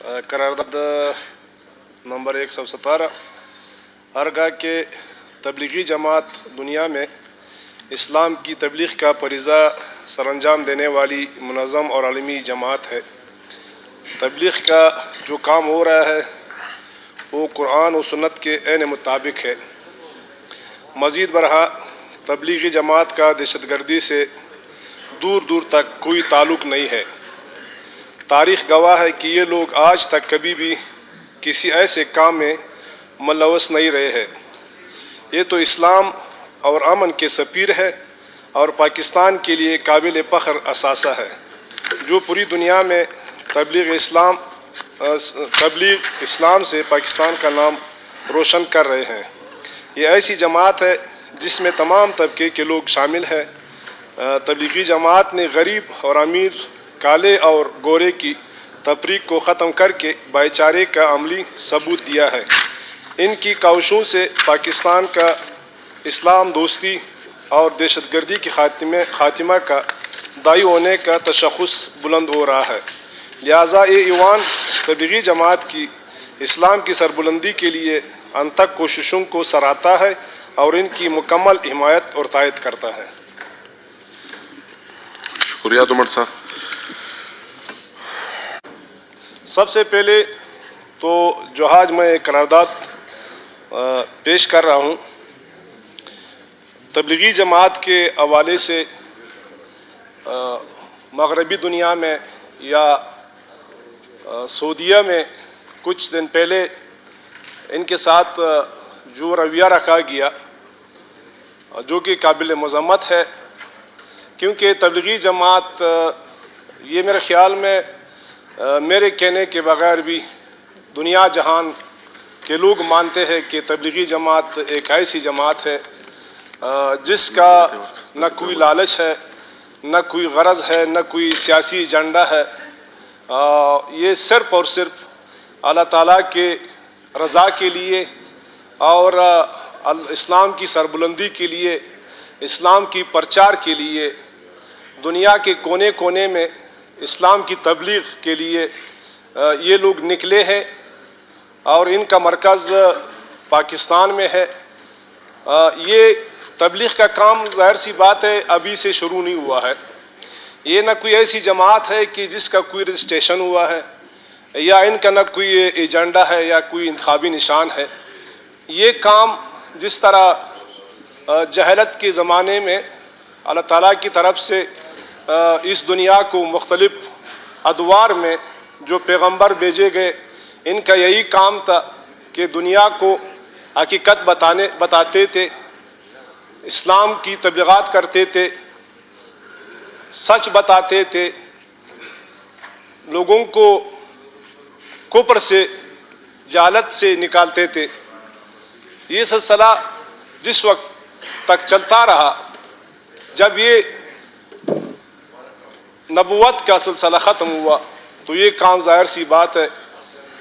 قرارداد نمبر 117 ہرگاہ کہ تبلیغی جماعت دنیا میں اسلام کی تبلیغ کا فریضہ سر انجام دینے والی منظم اور عالمی جماعت ہے۔ تبلیغ کا جو کام ہو رہا ہے وہ قرآن و سنت کے عین مطابق ہے۔ مزید برآں تبلیغی جماعت کا دہشت گردی سے دور دور تک کوئی تعلق نہیں ہے۔ تاریخ گواہ ہے کہ یہ لوگ آج تک کبھی بھی کسی ایسے کام میں ملوث نہیں رہے ہیں۔ یہ تو اسلام اور امن کے سفیر ہے اور پاکستان کے لیے قابل فخر اثاثہ ہے، جو پوری دنیا میں تبلیغ اسلام سے پاکستان کا نام روشن کر رہے ہیں۔ یہ ایسی جماعت ہے جس میں تمام طبقے کے لوگ شامل ہیں۔ تبلیغی جماعت نے غریب اور امیر، کالے اور گورے کی تفریق کو ختم کر کے بھائی چارے کا عملی ثبوت دیا ہے۔ ان کی کوششوں سے پاکستان کا اسلام دوستی اور دہشت گردی کے خاتمہ کا داعی ہونے کا تشخص بلند ہو رہا ہے۔ لہٰذا یہ ایوان تبلیغی جماعت کی اسلام کی سربلندی کے لیے انتھک کوششوں کو سراہتا ہے اور ان کی مکمل حمایت اور تائید کرتا ہے۔ شکریہ عمر صاحب۔ سب سے پہلے تو جو آج میں قرارداد پیش کر رہا ہوں، تبلیغی جماعت کے حوالے سے مغربی دنیا میں یا سعودیہ میں کچھ دن پہلے ان کے ساتھ جو رویہ رکھا گیا جو کہ قابل مذمت ہے، کیونکہ تبلیغی جماعت یہ میرے خیال میں میرے کہنے کے بغیر بھی دنیا جہان کے لوگ مانتے ہیں کہ تبلیغی جماعت ایک ایسی جماعت ہے جس کا نہ کوئی لالچ ہے، نہ کوئی غرض ہے، نہ کوئی سیاسی ایجنڈا ہے۔ یہ صرف اور صرف اللہ تعالیٰ کے رضا کے لیے اور اسلام کی سربلندی کے لیے، اسلام کی پرچار کے لیے، دنیا کے کونے کونے میں اسلام کی تبلیغ کے لیے یہ لوگ نکلے ہیں اور ان کا مرکز پاکستان میں ہے۔ یہ تبلیغ کا کام ظاہر سی بات ہے ابھی سے شروع نہیں ہوا ہے۔ یہ نہ کوئی ایسی جماعت ہے کہ جس کا کوئی رجسٹریشن ہوا ہے یا ان کا نہ کوئی ایجنڈا ہے یا کوئی انتخابی نشان ہے۔ یہ کام جس طرح جہالت کے زمانے میں اللہ تعالیٰ کی طرف سے اس دنیا کو مختلف ادوار میں جو پیغمبر بھیجے گئے، ان کا یہی کام تھا کہ دنیا کو حقیقت بتاتے تھے، اسلام کی تبلیغات کرتے تھے، سچ بتاتے تھے، لوگوں کو کفر سے، جہالت سے نکالتے تھے۔ یہ سلسلہ جس وقت تک چلتا رہا، جب یہ نبوت کا سلسلہ ختم ہوا تو یہ کام ظاہر سی بات ہے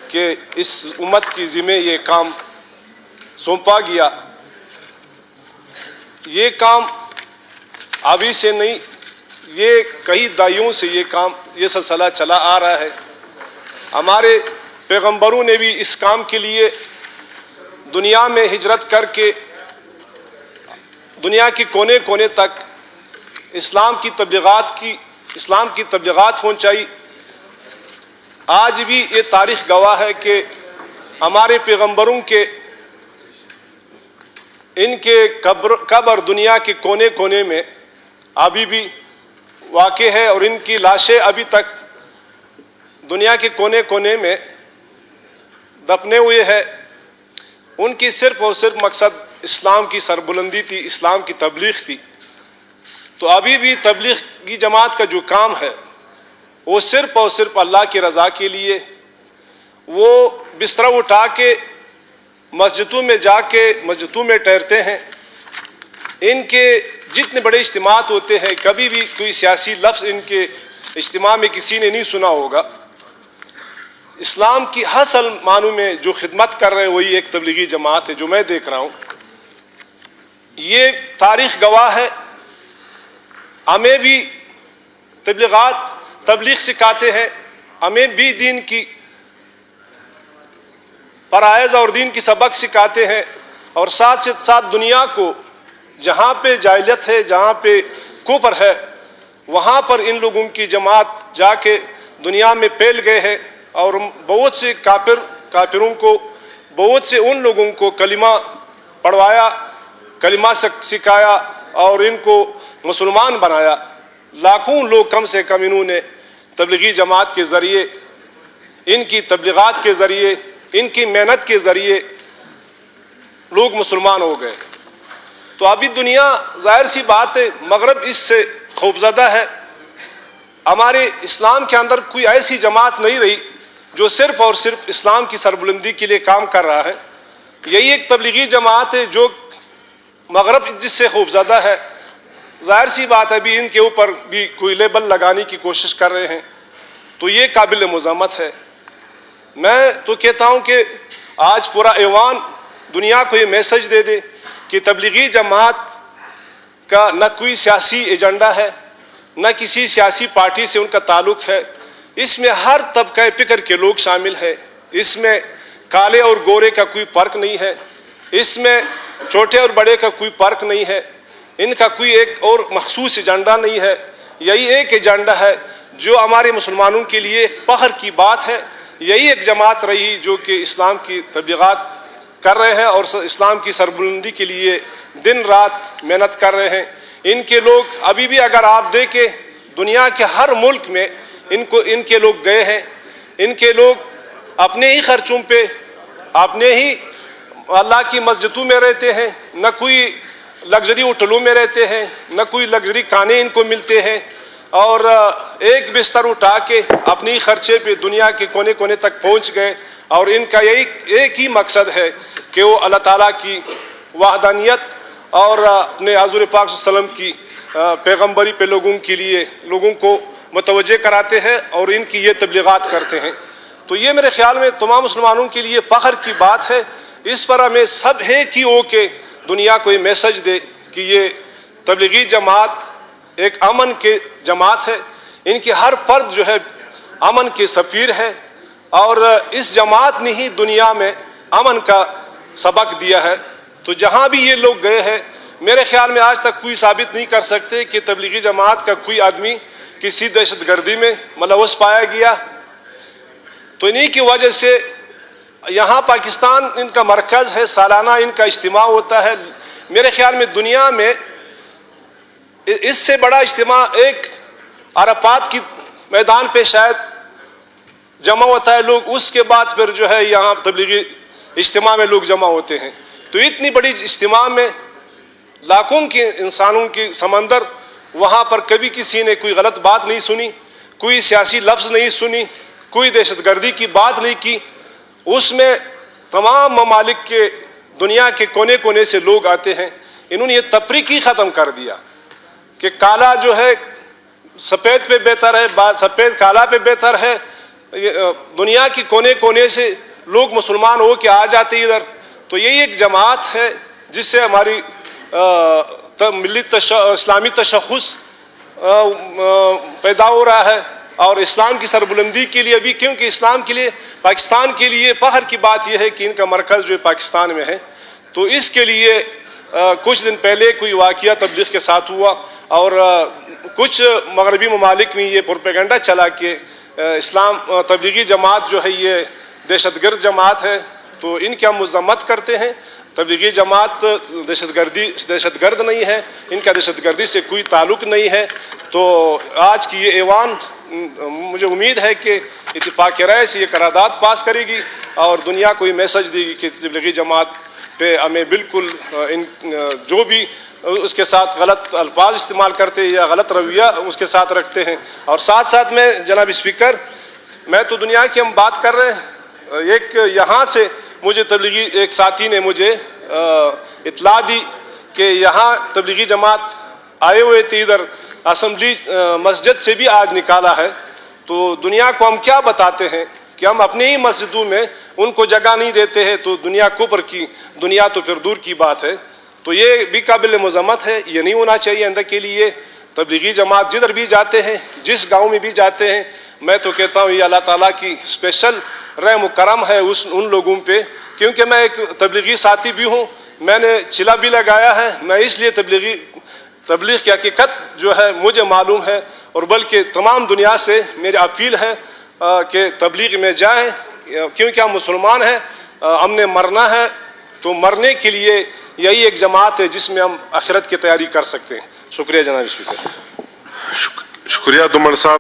کہ اس امت کی ذمہ یہ کام سونپا گیا۔ یہ کام ابھی سے نہیں، یہ کئی دہائیوں سے یہ سلسلہ چلا آ رہا ہے۔ ہمارے پیغمبروں نے بھی اس کام کے لیے دنیا میں ہجرت کر کے دنیا کے کونے کونے تک اسلام کی تبلیغات پہنچائی۔ آج بھی یہ تاریخ گواہ ہے کہ ہمارے پیغمبروں کے ان کے قبر دنیا کے کونے کونے میں ابھی بھی واقع ہے اور ان کی لاشیں ابھی تک دنیا کے کونے کونے میں دفنے ہوئے ہیں۔ ان کی صرف اور صرف مقصد اسلام کی سربلندی تھی، اسلام کی تبلیغ تھی۔ تو ابھی بھی تبلیغی جماعت کا جو کام ہے وہ صرف اور صرف اللہ کی رضا کے لیے، وہ بستر اٹھا کے مسجدوں میں جا کے مسجدوں میں ٹھہرتے ہیں۔ ان کے جتنے بڑے اجتماعات ہوتے ہیں، کبھی بھی کوئی سیاسی لفظ ان کے اجتماع میں کسی نے نہیں سنا ہوگا۔ اسلام کی اصل معنوں میں جو خدمت کر رہے ہیں وہی ایک تبلیغی جماعت ہے جو میں دیکھ رہا ہوں۔ یہ تاریخ گواہ ہے۔ ہمیں بھی تبلیغ سکھاتے ہیں، ہمیں بھی دین کی فرائض اور دین کی سبق سکھاتے ہیں، اور ساتھ سے ساتھ دنیا کو جہاں پہ جاہلیت ہے، جہاں پہ کفر ہے، وہاں پر ان لوگوں کی جماعت جا کے دنیا میں پھیل گئے ہیں، اور بہت سے کافروں کو، بہت سے ان لوگوں کو کلمہ پڑھوایا، کلمہ سکھایا اور ان کو مسلمان بنایا۔ لاکھوں لوگ کم سے کم انہوں نے تبلیغی جماعت کے ذریعے، ان کی تبلیغات کے ذریعے، ان کی محنت کے ذریعے لوگ مسلمان ہو گئے۔ تو ابھی دنیا، ظاہر سی بات ہے، مغرب اس سے خوفزدہ ہے۔ ہمارے اسلام کے اندر کوئی ایسی جماعت نہیں رہی جو صرف اور صرف اسلام کی سربلندی کے لیے کام کر رہا ہے۔ یہی ایک تبلیغی جماعت ہے جو مغرب جس سے خوفزدہ ہے۔ ظاہر سی بات ہے، ابھی ان کے اوپر بھی کوئی لیبل لگانے کی کوشش کر رہے ہیں، تو یہ قابل مذمت ہے۔ میں تو کہتا ہوں کہ آج پورا ایوان دنیا کو یہ میسج دے دے کہ تبلیغی جماعت کا نہ کوئی سیاسی ایجنڈا ہے، نہ کسی سیاسی پارٹی سے ان کا تعلق ہے۔ اس میں ہر طبقہ فکر کے لوگ شامل ہیں، اس میں کالے اور گورے کا کوئی فرق نہیں ہے، اس میں چھوٹے اور بڑے کا کوئی فرق نہیں ہے، ان کا کوئی ایک اور مخصوص ایجنڈا نہیں ہے۔ یہی ایک ایجنڈا ہے جو ہمارے مسلمانوں کے لیے ایک فخر کی بات ہے۔ یہی ایک جماعت رہی جو کہ اسلام کی تبلیغات کر رہے ہیں اور اسلام کی سربلندی کے لیے دن رات محنت کر رہے ہیں۔ ان کے لوگ ابھی بھی اگر آپ دیکھیں دنیا کے ہر ملک میں ان کے لوگ گئے ہیں، ان کے لوگ اپنے ہی خرچوں پہ، اپنے ہی اللہ کی مسجدوں میں رہتے ہیں، نہ کوئی لگژری ہوٹلوں میں رہتے ہیں، نہ کوئی لگژری کھانے ان کو ملتے ہیں، اور ایک بستر اٹھا کے اپنی خرچے پہ دنیا کے کونے کونے تک پہنچ گئے، اور ان کا ایک ہی مقصد ہے کہ وہ اللہ تعالیٰ کی وحدانیت اور اپنے حضور پاک صلی اللہ علیہ وسلم کی پیغمبری پہ لوگوں کو متوجہ کراتے ہیں اور ان کی یہ تبلیغات کرتے ہیں۔ تو یہ میرے خیال میں تمام مسلمانوں کے لیے فخر کی بات ہے۔ اس پر ہمیں سب ہے کہ ہو کے دنیا کو یہ میسج دے کہ یہ تبلیغی جماعت ایک امن کے جماعت ہے، ان کے ہر فرد جو ہے امن کے سفیر ہے، اور اس جماعت نے ہی دنیا میں امن کا سبق دیا ہے۔ تو جہاں بھی یہ لوگ گئے ہیں، میرے خیال میں آج تک کوئی ثابت نہیں کر سکتے کہ تبلیغی جماعت کا کوئی آدمی کسی دہشت گردی میں ملوث پایا گیا۔ تو انہی کی وجہ سے یہاں پاکستان ان کا مرکز ہے، سالانہ ان کا اجتماع ہوتا ہے۔ میرے خیال میں دنیا میں اس سے بڑا اجتماع ایک عرفات کی میدان پہ شاید جمع ہوتا ہے لوگ، اس کے بعد پھر جو ہے یہاں تبلیغی اجتماع میں لوگ جمع ہوتے ہیں۔ تو اتنی بڑی اجتماع میں لاکھوں کے انسانوں کی سمندر، وہاں پر کبھی کسی نے کوئی غلط بات نہیں سنی، کوئی سیاسی لفظ نہیں سنی، کوئی دہشت گردی کی بات نہیں کی۔ اس میں تمام ممالک کے دنیا کے کونے کونے سے لوگ آتے ہیں۔ انہوں نے یہ تفریق ہی ختم کر دیا کہ کالا جو ہے سفید پہ بہتر ہے، سفید کالا پہ بہتر ہے۔ دنیا کے کونے کونے سے لوگ مسلمان ہو کے آ جاتے ادھر۔ تو یہی ایک جماعت ہے جس سے ہماری اسلامی تشخص پیدا ہو رہا ہے، اور اسلام کی سربلندی کے لیے بھی، کیونکہ اسلام کے لیے، پاکستان کے لیے فخر کی بات یہ ہے کہ ان کا مرکز جو پاکستان میں ہے۔ تو اس کے لیے کچھ دن پہلے کوئی واقعہ تبلیغ کے ساتھ ہوا، اور کچھ مغربی ممالک میں یہ پروپیگنڈا چلا کہ اسلام تبلیغی جماعت جو ہے یہ دہشت گرد جماعت ہے۔ تو ان کی ہم مذمت کرتے ہیں۔ تبلیغی جماعت دہشت گرد نہیں ہے، ان کا دہشت گردی سے کوئی تعلق نہیں ہے۔ تو آج کی یہ ایوان، مجھے امید ہے کہ اتفاق رائے سے یہ قرارداد پاس کرے گی اور دنیا کو یہ میسج دے گی کہ تبلیغی جماعت پہ ہمیں بالکل جو بھی اس کے ساتھ غلط الفاظ استعمال کرتے ہیں یا غلط رویہ اس کے ساتھ رکھتے ہیں۔ اور ساتھ ساتھ میں جناب اسپیکر، میں تو دنیا کی ہم بات کر رہے ہیں، ایک یہاں سے مجھے تبلیغی ایک ساتھی نے مجھے اطلاع دی کہ یہاں تبلیغی جماعت آئے ہوئے تھے، ادھر اسمبلی مسجد سے بھی آج نکالا ہے۔ تو دنیا کو ہم کیا بتاتے ہیں کہ ہم اپنے ہی مسجدوں میں ان کو جگہ نہیں دیتے ہیں، تو دنیا کفر کی دنیا تو پھر دور کی بات ہے۔ تو یہ بھی قابل مذمت ہے، یہ نہیں ہونا چاہیے اندر کے لیے۔ تبلیغی جماعت جدھر بھی جاتے ہیں، جس گاؤں میں بھی جاتے ہیں، میں تو کہتا ہوں یہ اللہ تعالیٰ کی اسپیشل رحم و کرم ہے ان لوگوں پہ، کیونکہ میں ایک تبلیغی ساتھی بھی ہوں، میں نے چلا بھی لگایا ہے، میں اس لیے تبلیغ کی حقیقت جو ہے مجھے معلوم ہے، اور بلکہ تمام دنیا سے میری اپیل ہے کہ تبلیغ میں جائیں، کیونکہ ہم مسلمان ہیں، ہم نے مرنا ہے، تو مرنے کے لیے یہی ایک جماعت ہے جس میں ہم آخرت کی تیاری کر سکتے ہیں۔ شکریہ جناب اسپیکر۔ شکریہ دومل صاحب۔